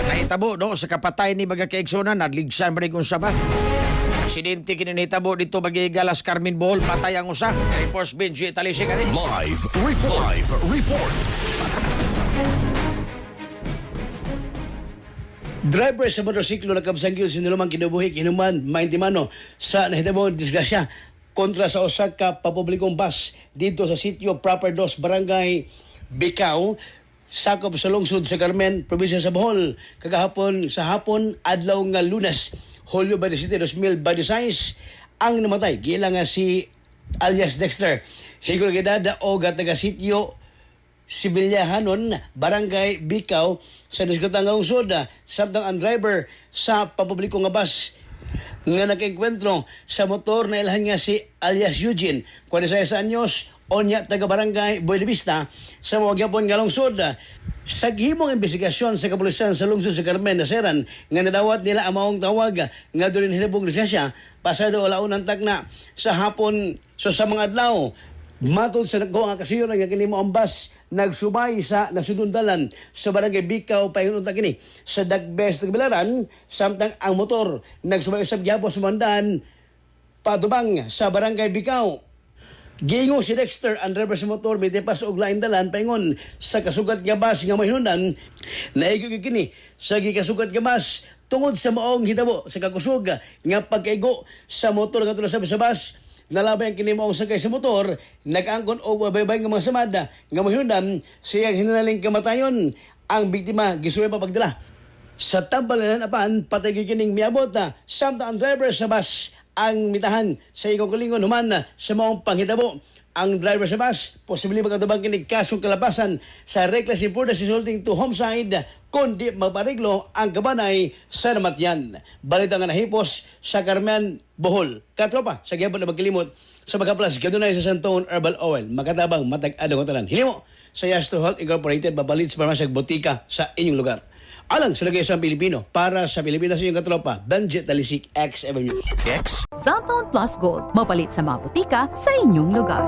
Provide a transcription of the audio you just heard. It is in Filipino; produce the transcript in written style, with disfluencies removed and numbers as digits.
nahitabo no sa kapatay ni mga kaigsunan, nadligsan ba rin kung siya ba? Aksidente kini nahitabo dito Galas Carmen Bohol, patay ang usa. Reports Benji Talisik ani. Live report. Driver sa motorsiklo na kabsanggil sinulumang kinabuhi kinuman maintimano sa nahitabong disgrasya kontra sa usa ka papublikong bus dito sa sitio Proper 2 Barangay Bicao, sakop sa lungsod sa Carmen, probinsya sa Bohol. Kagahapon sa hapon adlaw nga Lunes, Hulyo 27, 2026, ang namatay gila nga si alias Dexter higol gidada o taga sitio Sibilyahanon, Barangay Bicao sa nasgutang lungsod. Samtang ang driver sa papubliko nga bus nga nakaenkwentro sa motor na ilahan nga si alias Eugene, 46 anyos, onya taga Barangay Buenavista sa Magyapon nga lungsod. Sa gihimong investigasyon sa kapulisan sa lungsod sa Carmen Naseran nga nadawat nila ang maong tawag nga doon hinabong lisensya pasado alaunang tagna sa hapon so sa mga adlaw. Matod sa nagkuha nga kasiyo nga kini mo ang bus nagsubay sa nasudundalan sa Barangay Bicao payununta kini sa Dagbes Tagbilaran, samtang ang motor nagsubay sa Gyapos Mandan patubang sa Barangay Bicao. Giingo si Dexter ang driver sa motor may tepas og lain dalan paingon sa kasugat nga bus nga mahinundan naigog kini sa gikasugat nga bus tungod sa maong hitabo sa kakusog nga pagkaigo sa motor nga sa bus. Nalabay ang kinimaong sakay sa motor, nag-angkon o baybay ng mga samada nga mahinundan siyang hinanaling kamatayon. Ang biktima gisuway pa pagdala sa tambalanan apan patay gining miabot na samtang ang driver sa bus ang mitahan sa ikong kalingon human sa maong panghitabo. Ang driver sa bus posibleng magkatubang kinig kasong kalapasan sa reckless imprudence resulting to homicide kundi magpariglo ang kabanay sa namatyan. Balita nga nahipos sa Carmen Bohol. Katropa sa gyapon na magkilimot sa magkaplas gadunay sa Santon Herbal Oil. Magkatabang matag-adong tanan. Hilimo sa Yasto Health Incorporated babalit sa parmasag botika sa inyong lugar. Alang sa lagay sa Pilipino, para sa Pilipinas yung katropa, Benji Talisik, XM News. X Santon Plus Gold, mapalit sa mga butika sa inyong lugar.